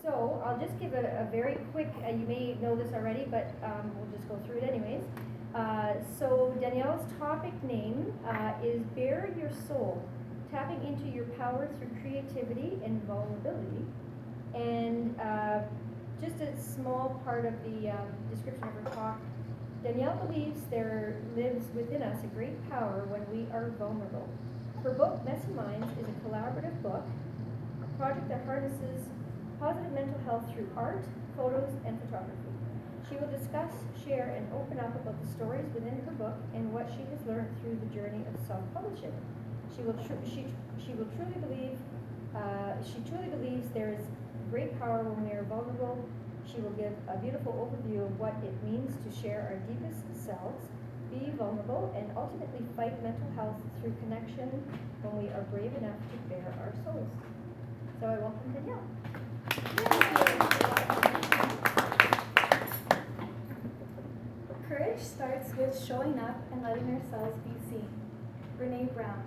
So I'll just give a very quick, you may know this already, but we'll just go through it anyways. So Danielle's topic name is Bare Your Soul, tapping into your power through creativity and vulnerability. And just a small part of the description of her talk, Danielle believes there lives within us a great power when we are vulnerable. Her book, Messy Minds, is a collaborative book, a project that harnesses positive mental health through art, photos, and photography. She will discuss, share, and open up about the stories within her book and what she has learned through the journey of self-publishing. She truly believes there is great power when we are vulnerable. She will give a beautiful overview of what it means to share our deepest selves, be vulnerable, and ultimately fight mental health through connection when we are brave enough to bare our souls. So I welcome Danielle. Courage starts with showing up and letting ourselves be seen. Brene Brown.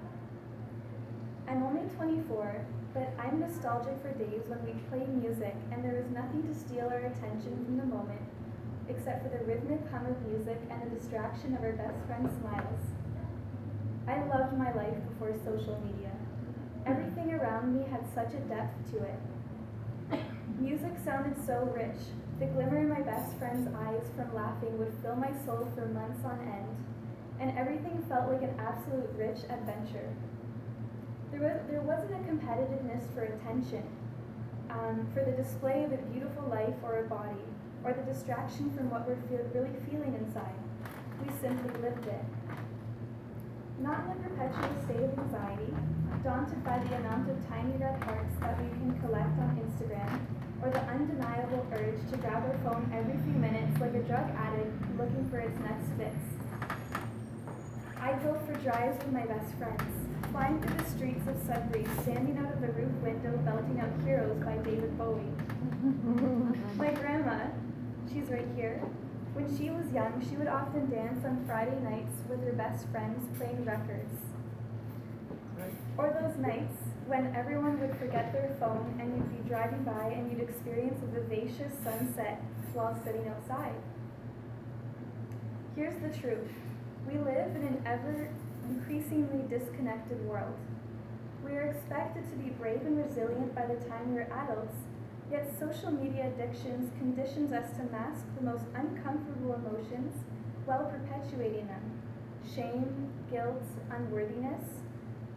I'm only 24, but I'm nostalgic for days when we played music and there was nothing to steal our attention from the moment, except for the rhythmic hum of music and the distraction of our best friend's smiles. I loved my life before social media. Everything around me had such a depth to it. Music sounded so rich. The glimmer in my best friend's eyes from laughing would fill my soul for months on end, and everything felt like an absolute rich adventure. There wasn't a competitiveness for attention, for the display of a beautiful life or a body, or the distraction from what we're really feeling inside. We simply lived it. Not in a perpetual state of anxiety, daunted by the amount of tiny red hearts that we can collect on Instagram, or the undeniable urge to grab our phone every few minutes like a drug addict looking for its next fix. I'd go for drives with my best friends, flying through the streets of Sudbury, standing out of the roof window belting out Heroes by David Bowie. My grandma, she's right here, when she was young, she would often dance on Friday nights with her best friends playing records. Or those nights when everyone would forget their phone and you'd be driving by and you'd experience a vivacious sunset while sitting outside. Here's the truth. We live in an ever increasingly disconnected world. We are expected to be brave and resilient by the time we're adults, yet social media addictions conditions us to mask the most uncomfortable emotions while perpetuating them. Shame, guilt, unworthiness.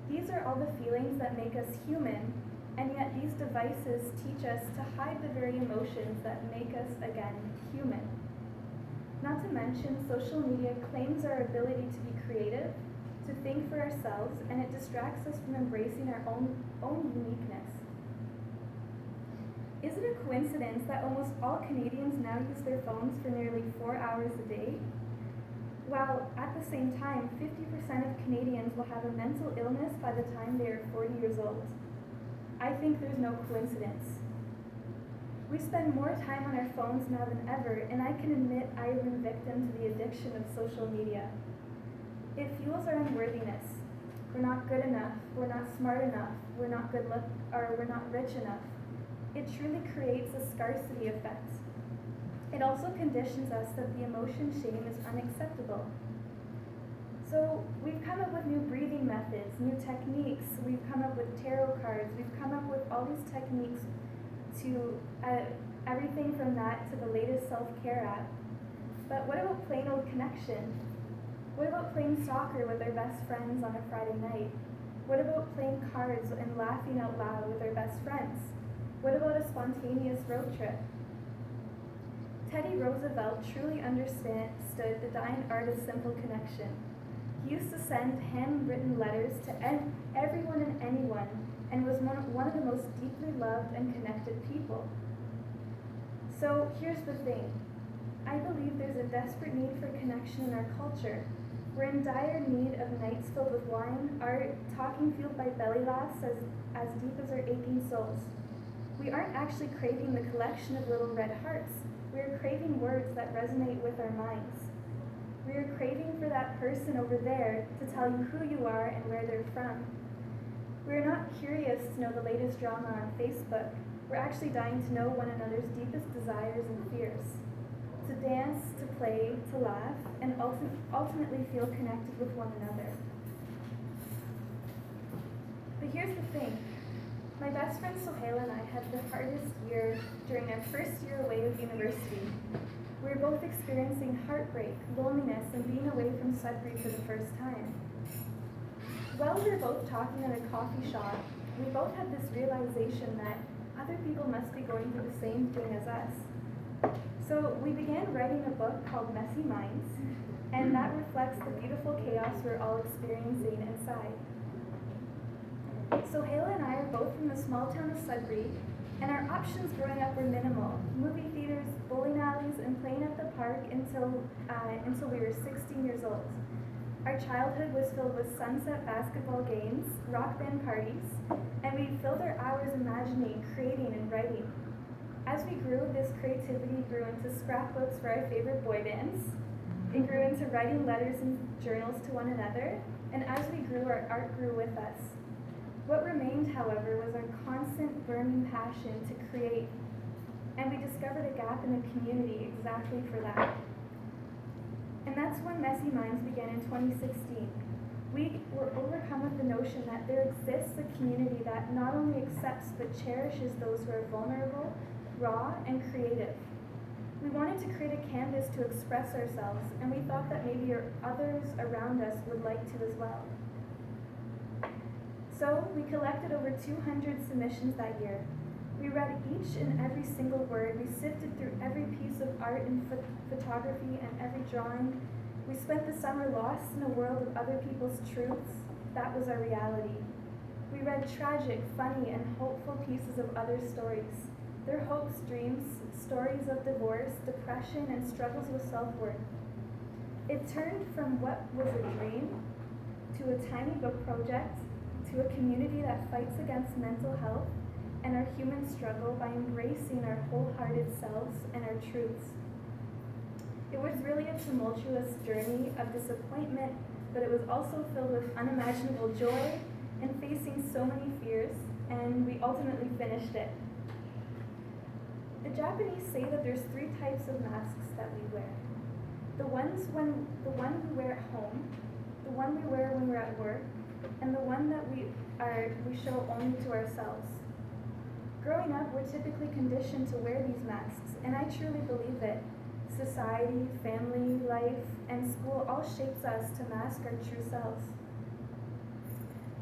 These are all the feelings that make us human, and yet these devices teach us to hide the very emotions that make us, again, human. Not to mention, social media claims our ability to be creative, to think for ourselves, and it distracts us from embracing our own uniqueness. Is it a coincidence that almost all Canadians now use their phones for nearly 4 hours a day? While at the same time, 50% of Canadians will have a mental illness by the time they are 40 years old. I think there's no coincidence. We spend more time on our phones now than ever, and I can admit I have been victim to the addiction of social media. It fuels our unworthiness. We're not good enough, we're not smart enough, we're not we're not rich enough. It truly creates a scarcity effect. It also conditions us that the emotion shame is unacceptable. So we've come up with new breathing methods, new techniques, we've come up with tarot cards, we've come up with all these techniques to everything from that to the latest self-care app. But what about plain old connection? What about playing soccer with our best friends on a Friday night? What about playing cards and laughing out loud with our best friends? What about a spontaneous road trip? Teddy Roosevelt truly understood the dying art of simple connection. He used to send handwritten letters to everyone and anyone, and was one of the most deeply loved and connected people. So here's the thing. I believe there's a desperate need for connection in our culture. We're in dire need of nights filled with wine, art, talking fueled by belly laughs as deep as our aching souls. We aren't actually craving the collection of little red hearts. We are craving words that resonate with our minds. We are craving for that person over there to tell you who you are and where they're from. We are not curious to know the latest drama on Facebook. We're actually dying to know one another's deepest desires and fears. To dance, to play, to laugh, and ultimately feel connected with one another. But here's the thing. My best friend Sohaila and I had the hardest year during our first year away of university. We were both experiencing heartbreak, loneliness, and being away from Sudbury for the first time. While we were both talking at a coffee shop, we both had this realization that other people must be going through the same thing as us. So we began writing a book called Messy Minds, and that reflects the beautiful chaos we're all experiencing inside. Sohaila and I are both from the small town of Sudbury, and our options growing up were minimal. Movie theaters, bowling alleys, and playing at the park until we were 16 years old. Our childhood was filled with sunset basketball games, rock band parties, and we filled our hours imagining, creating, and writing. As we grew, this creativity grew into scrapbooks for our favorite boy bands. It grew into writing letters and journals to one another, and as we grew, our art grew with us. What remained, however, was our constant burning passion to create, and we discovered a gap in the community exactly for that. And that's when Messy Minds began in 2016. We were overcome with the notion that there exists a community that not only accepts but cherishes those who are vulnerable, raw, and creative. We wanted to create a canvas to express ourselves, and we thought that maybe others around us would like to as well. So we collected over 200 submissions that year. We read each and every single word. We sifted through every piece of art and photography and every drawing. We spent the summer lost in a world of other people's truths. That was our reality. We read tragic, funny, and hopeful pieces of others' stories. Their hopes, dreams, stories of divorce, depression, and struggles with self-worth. It turned from what was a dream to a tiny book project to a community that fights against mental health and our human struggle by embracing our wholehearted selves and our truths. It was really a tumultuous journey of disappointment, but it was also filled with unimaginable joy and facing so many fears, and we ultimately finished it. The Japanese say that there's 3 types of masks that we wear. The one we wear at home, the one we wear when we're at work, and the one that we show only to ourselves. Growing up, we're typically conditioned to wear these masks, and I truly believe it. Society, family, life, and school all shapes us to mask our true selves.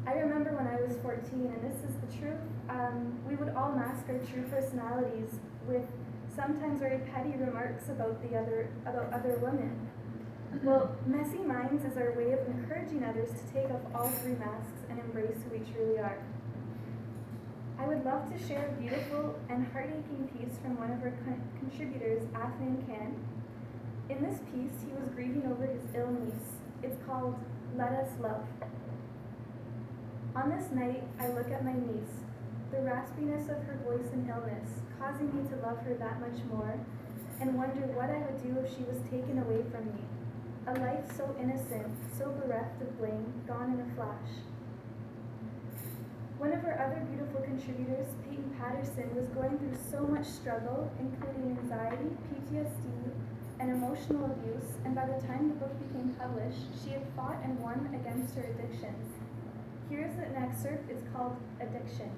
I remember when I was 14, and this is the truth, we would all mask our true personalities with sometimes very petty remarks about other women. Well, Messy Minds is our way of encouraging others to take off all 3 masks and embrace who we truly are. I would love to share a beautiful and heart-aching piece from one of our contributors, Afnan Khan. In this piece, he was grieving over his ill niece. It's called Let Us Love. On this night, I look at my niece, the raspiness of her voice and illness, causing me to love her that much more, and wonder what I would do if she was taken away from me. A life so innocent, so bereft of blame, gone in a flash. One of our other beautiful contributors, Peyton Patterson, was going through so much struggle, including anxiety, PTSD, and emotional abuse, and by the time the book became published, she had fought and won against her addictions. Here's an excerpt. It's called Addiction.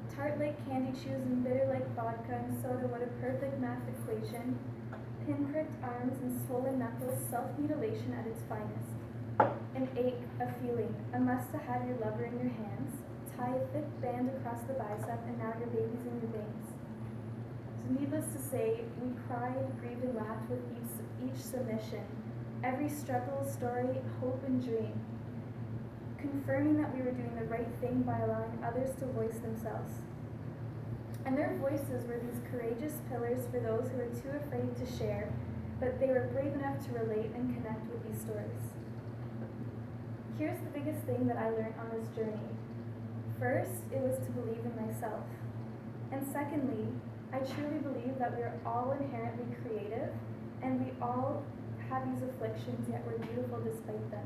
Tart like candy chews and bitter like vodka and soda, what a perfect math equation. Pinpricked arms and swollen knuckles, self-mutilation at its finest. An ache, a feeling, a must to have your lover in your hands. Tie a thick band across the bicep, and now your baby's in your veins. So needless to say, we cried, grieved, and laughed with each submission. Every struggle, story, hope, and dream. Confirming that we were doing the right thing by allowing others to voice themselves. And their voices were these courageous pillars for those who were too afraid to share, but they were brave enough to relate and connect with these stories. Here's the biggest thing that I learned on this journey. First, it was to believe in myself. And secondly, I truly believe that we are all inherently creative, and we all have these afflictions, yet we're beautiful despite them.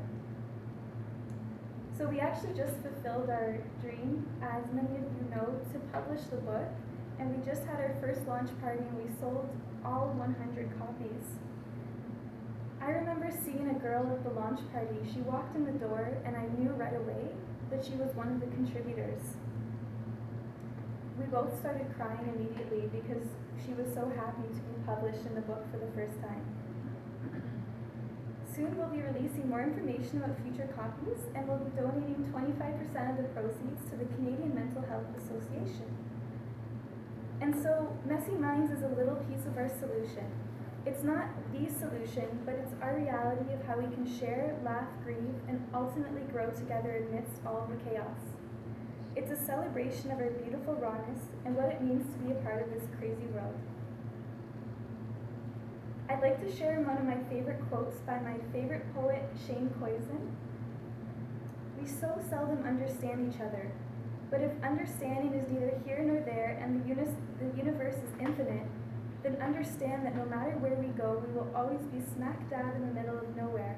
So we actually just fulfilled our dream, as many of you know, to publish the book, and we just had our first launch party and we sold all 100 copies. I remember seeing a girl at the launch party. She walked in the door and I knew right away that she was one of the contributors. We both started crying immediately because she was so happy to be published in the book for the first time. Soon we'll be releasing more information about future copies, and we'll be donating 25% of the proceeds to the Canadian Mental Health Association. And so, Messy Minds is a little piece of our solution. It's not the solution, but it's our reality of how we can share, laugh, grieve, and ultimately grow together amidst all the chaos. It's a celebration of our beautiful rawness and what it means to be a part of this crazy world. I'd like to share one of my favorite quotes by my favorite poet, Shane Koyczan. We so seldom understand each other, but if understanding is neither here nor there and the universe is infinite, then understand that no matter where we go, we will always be smack dab in the middle of nowhere.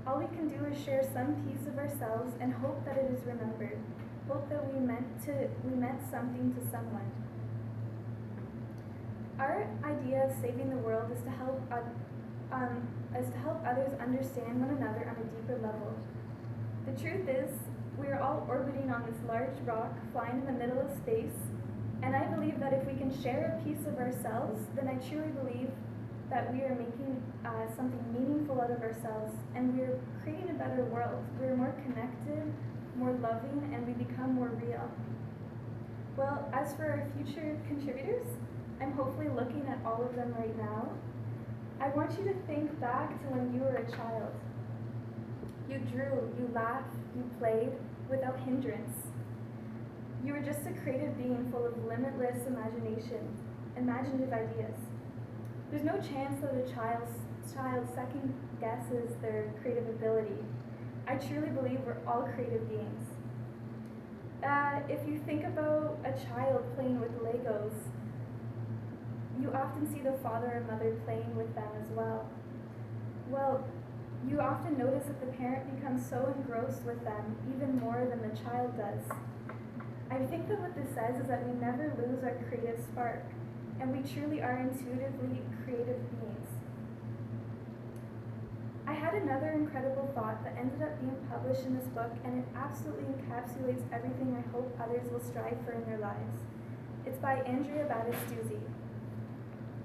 All we can do is share some piece of ourselves and hope that it is remembered, hope that we meant something to someone. Our idea of saving the world is to help others understand one another on a deeper level. The truth is, we are all orbiting on this large rock, flying in the middle of space, and I believe that if we can share a piece of ourselves, then I truly believe that we are making something meaningful out of ourselves, and we're creating a better world. We're more connected, more loving, and we become more real. Well, as for our future contributors, I'm hopefully looking at all of them right now. I want you to think back to when you were a child. You drew, you laughed, you played without hindrance. You were just a creative being full of limitless imaginative ideas. There's no chance that a child second guesses their creative ability. I truly believe we're all creative beings. If you think about a child playing with Legos, you often see the father or mother playing with them as well. Well, you often notice that the parent becomes so engrossed with them even more than the child does. I think that what this says is that we never lose our creative spark, and we truly are intuitively creative beings. I had another incredible thought that ended up being published in this book, and it absolutely encapsulates everything I hope others will strive for in their lives. It's by Andrea Battistuzzi.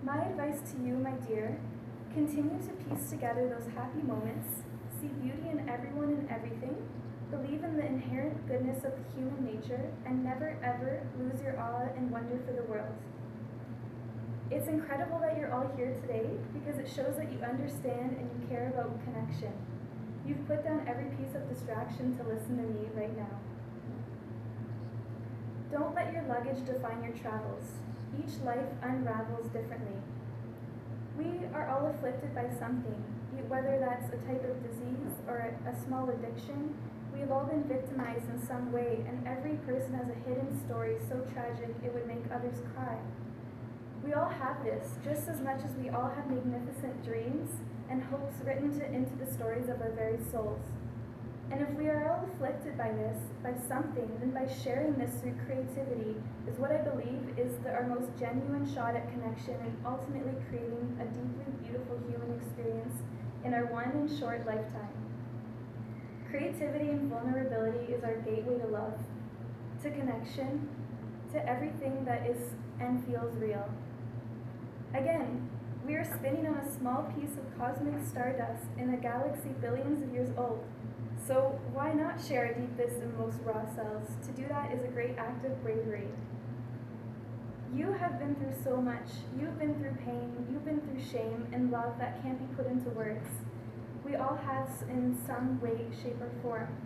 My advice to you, my dear, continue to piece together those happy moments, see beauty in everyone and everything, believe in the inherent goodness of human nature, and never ever lose your awe and wonder for the world. It's incredible that you're all here today because it shows that you understand and you care about connection. You've put down every piece of distraction to listen to me right now. Don't let your luggage define your travels. Each life unravels differently. We are all afflicted by something, whether that's a type of disease or a small addiction. We have all been victimized in some way, and every person has a hidden story so tragic it would make others cry. We all have this, just as much as we all have magnificent dreams and hopes written into the stories of our very souls. And if we are all afflicted by this, by something, then by sharing this through creativity is what I believe is our most genuine shot at connection and ultimately creating a deeply beautiful human experience in our one and short lifetime. Creativity and vulnerability is our gateway to love, to connection, to everything that is and feels real. Again, we are spinning on a small piece of cosmic stardust in a galaxy billions of years old. So why not share our deepest and most raw selves? To do that is a great act of bravery. You have been through so much. You've been through pain, you've been through shame and love that can't be put into words. We all have in some way, shape, or form.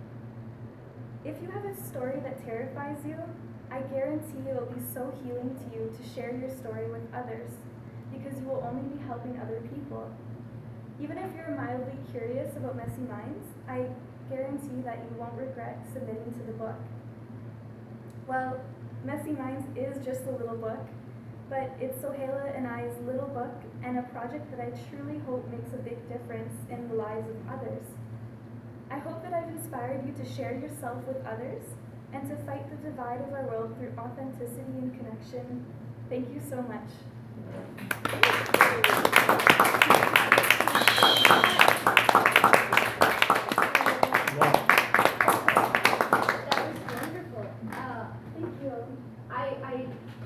If you have a story that terrifies you, I guarantee it will be so healing to you to share your story with others, because you will only be helping other people. Even if you're mildly curious about Messy Minds, I guarantee that you won't regret submitting to the book. Well, Messy Minds is just a little book, but it's Sohaila and I's little book and a project that I truly hope makes a big difference in the lives of others. I hope that I've inspired you to share yourself with others and to fight the divide of our world through authenticity and connection. Thank you so much.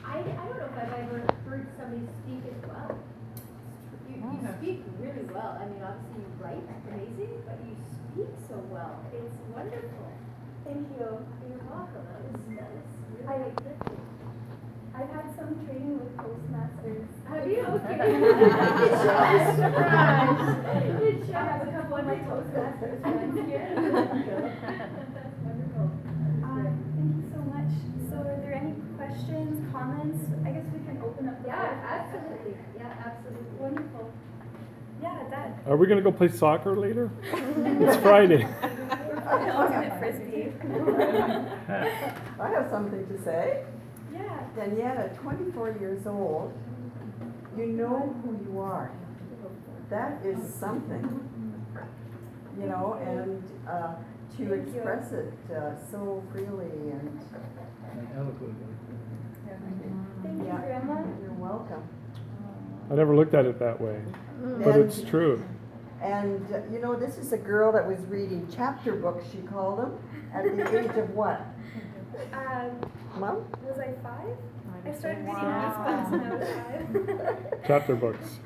I don't know if I've ever heard somebody speak as well. You speak really well. I mean, obviously you write amazing, but you speak so well. It's wonderful. Thank you. You're welcome. That is really uplifting. I've had some training with Toastmasters. Have you? Okay. It shows. Surprise. It shows. I have a couple of my Toastmasters friends here. That's wonderful. Thank you so much. So are there any questions, comments? I guess we can open up the floor. Yeah, absolutely. Yeah, absolutely. Wonderful. Yeah, Dad. Are we going to go play soccer later? It's Friday. Ultimate frisbee. I have something to say. Yeah. Danielle, at 24 years old, you know who you are. That is something, you know, and to express it so freely and Thank you, Yeah. Grandma. you're welcome. I never looked at it that way, but And- it's true. And you know, this is a girl that was reading chapter books, she called them, at the age of what? Mom? Was I 5? I started reading these books when I was 5. Chapter books.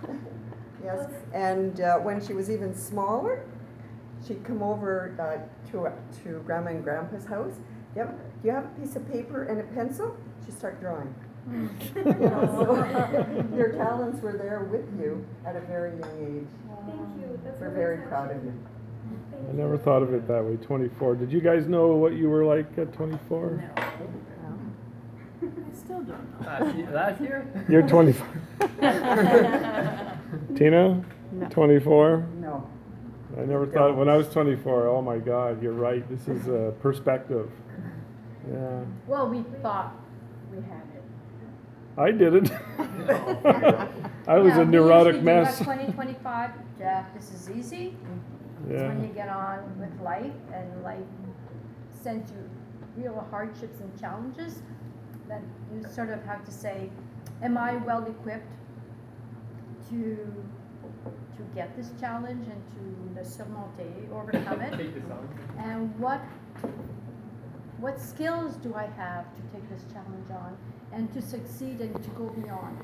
Yes, and when she was even smaller, she'd come over to Grandma and Grandpa's house. Do you have a piece of paper and a pencil? She'd start drawing. You know, so your talents were there with you at a very young age. Thank you. That's We're really very touching. proud of you. Thank I you. never thought of it that way, 24. Did you guys know what you were like at 24? I still don't know. Last year? You're 24. Tina? No. 24? No. I never thought, when I was 24, oh my God, you're right. This is a perspective. Yeah. Well, we thought we had it. I did it. I was Yeah, a we neurotic usually do mess. 2025, Jeff, this is easy. It's Yeah. when you get on with life and life sends you real hardships and challenges that you sort of have to say, am I well equipped to get this challenge and to le surmonter, overcome it? And what skills do I have to take this challenge on and to succeed and to go beyond?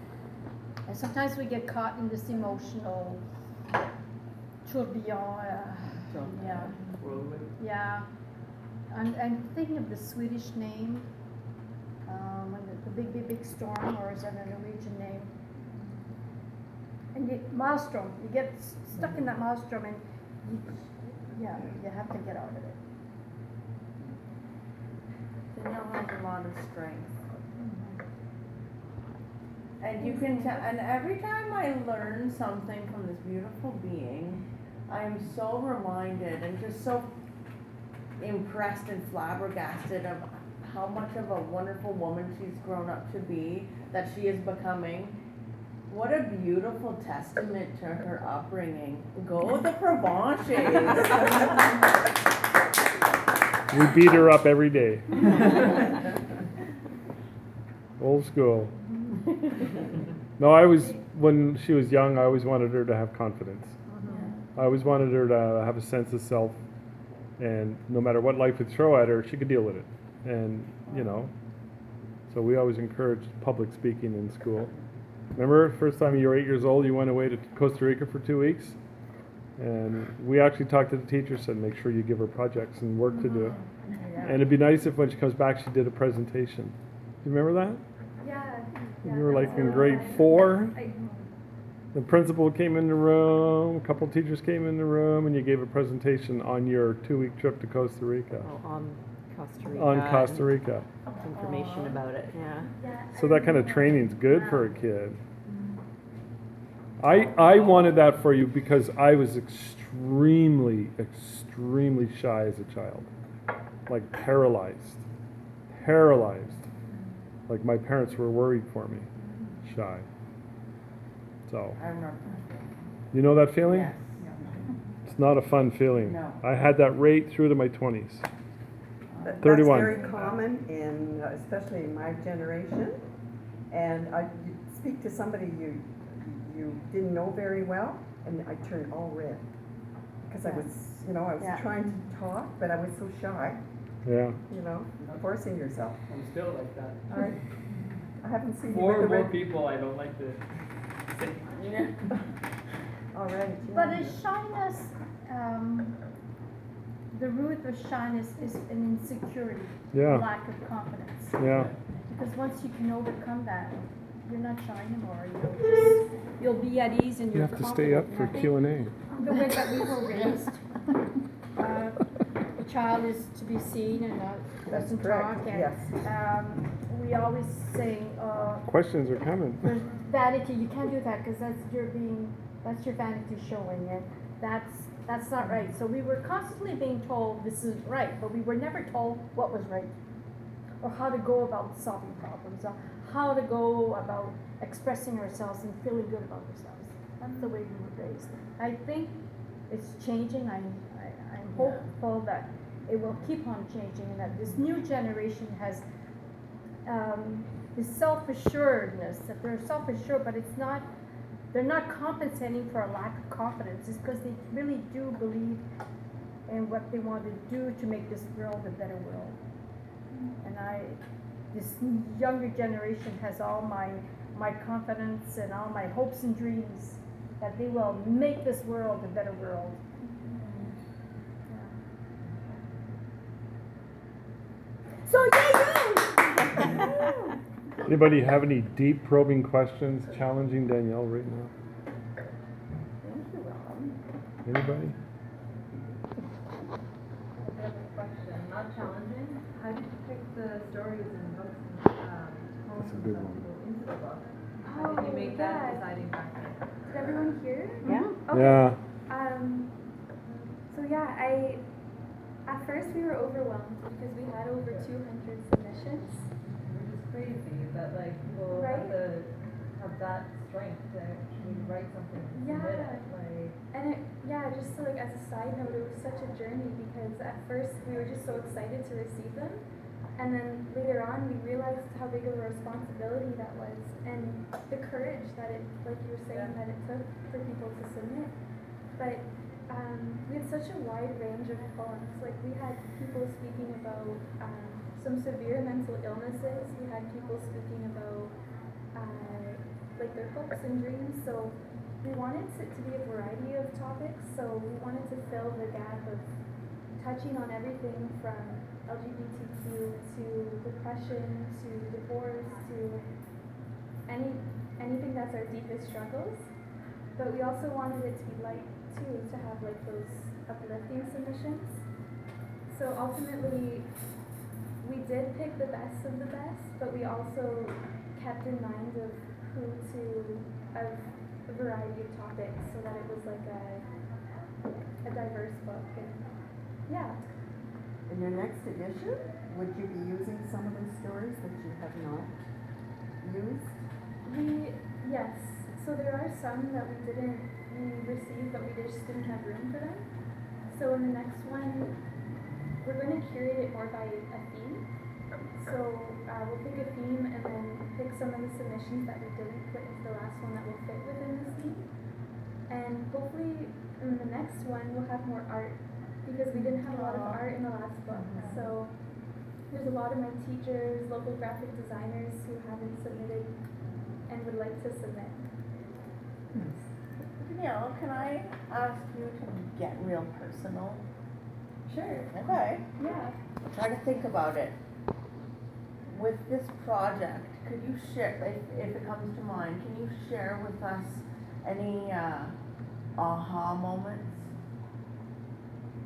And sometimes we get caught in this emotional tourbillon. Yeah. Yeah. I'm thinking of the Swedish name, when the big storm, or is that a Norwegian name? And maelstrom, you get stuck in that maelstrom and you have to get out of it. Danielle has a lot of strength. And you can tell, and every time I learn something from this beautiful being, I am so reminded and just so impressed and flabbergasted of how much of a wonderful woman she's grown up to be, that she is becoming. What a beautiful testament to her upbringing. Go the Provenches. We beat her up every day. Old school. No, when she was young, I always wanted her to have confidence. I always wanted her to have a sense of self, and no matter what life would throw at her, she could deal with it. And, you know, so we always encouraged public speaking in school. Remember, first time you were 8 years old, you went away to Costa Rica for 2 weeks? And we actually talked to the teacher, said make sure you give her projects and work to do. And it'd be nice if when she comes back, she did a presentation. Do you remember that? Yeah. When you were like in grade 4? The principal came in the room, a couple teachers came in the room, and you gave a presentation on your 2-week trip to Costa Rica. Oh, on Costa Rica. On Costa Rica. Information about it, yeah. So that kind of training's good for a kid. I wanted that for you because I was extremely shy as a child. Like paralyzed. Like my parents were worried for me. Shy. So, I remember. you know that feeling? Yes. It's not a fun feeling. No. I had that right through to my 20s. That's 31. very common in, especially in my generation. And you speak to somebody you didn't know very well, and I turned all red. Because I was, I was Yeah. trying to talk, but I was so shy, Yeah. forcing yourself. I'm still like that. All right. I haven't seen you More with and the more red. people I don't like to say. All right. But is shyness, the root of shyness is an insecurity, Yeah. lack of confidence. Yeah. Because once you can overcome that, you're not shy anymore. You'll be at ease and You you're have to stay up for confident. Q&A. The way that we were raised, a child is to be seen and not That's doesn't correct, talk. And yes. we always say, Questions are coming. there's vanity. You can't do that because that's your vanity showing, and that's not right. So we were constantly being told this is right, but we were never told what was right, or how to go about solving problems, or how to go about expressing ourselves and feeling good about ourselves. That's the way we were raised. I think it's changing. I'm hopeful that it will keep on changing, and that this new generation has this self-assuredness, that they're self-assured, but they're not compensating for a lack of confidence. It's because they really do believe in what they want to do to make this world a better world. And this younger generation has all my confidence and all my hopes and dreams that they will make this world a better world. Yeah. So Anybody have any deep probing questions challenging Danielle right now? Anybody? I have a question, not challenging. How did you pick the stories and books and poems That's a good that one. go into the book? How did you make that deciding factor? Did everyone hear? Yeah. Okay. Yeah. So yeah, at first we were overwhelmed because we had over 200 submissions. Which is crazy that like people Right? have that strength to actually write something and Yeah. submit it. Like, And just to, as a side note, it was such a journey because at first we were just so excited to receive them. And then later on we realized how big of a responsibility that was and the courage that it, like you were saying, that it took for people to submit. But we had such a wide range of poems. Like we had people speaking about some severe mental illnesses. We had people speaking about like their hopes and dreams. So we wanted it to be a variety of topics. So we wanted to fill the gap of touching on everything from LGBTQ to depression to divorce to anything that's our deepest struggles. But we also wanted it to be light too, to have like those uplifting submissions. So ultimately, we did pick the best of the best, but we also kept in mind of a variety of topics, so that it was like a diverse book. And yeah. In your next edition, would you be using some of the stories that you have not used? Yes. So there are some that we received, but we just didn't have room for them. So in the next one, we're going to curate it more by a theme. So we'll pick a theme and then pick some of the submissions that we didn't put into the last one that will fit within this theme. And hopefully in the next one we'll have more art, because we didn't have a lot of art in the last book. So there's a lot of my teachers, local graphic designers who haven't submitted and would like to submit. Danielle, can I ask you to get real personal? Sure. Okay. Yeah. Try to think about it. With this project, could you share, if it comes to mind, can you share with us any aha moments?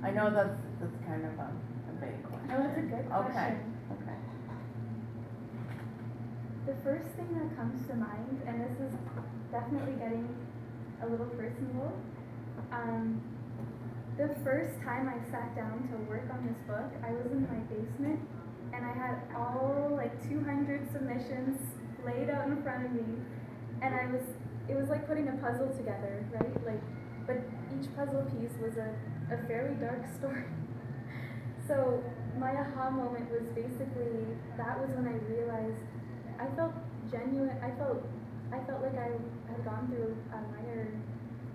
I know that's kind of a big question. Oh, that's a good question. Okay. The first thing that comes to mind, and this is definitely getting a little personal, the first time I sat down to work on this book, I was in my basement and I had all like 200 submissions laid out in front of me, and it was like putting a puzzle together, right? Like but each puzzle piece was a fairly dark story. So my aha moment was basically, that was when I realized I felt genuine, I felt like I had gone through a minor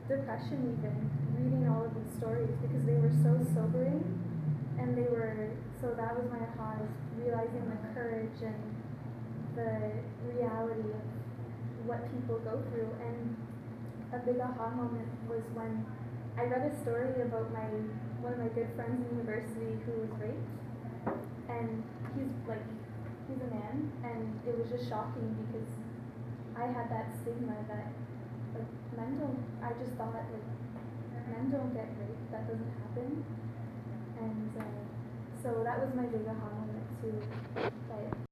depression even, reading all of these stories, because they were so sobering, and so that was my aha, is realizing the courage and the reality of what people go through. And a big aha moment was when I read a story about one of my good friends in university who was raped, and he's a man, and it was just shocking because I had that stigma that I just thought men don't get raped, that doesn't happen. And so that was my big aha moment too, that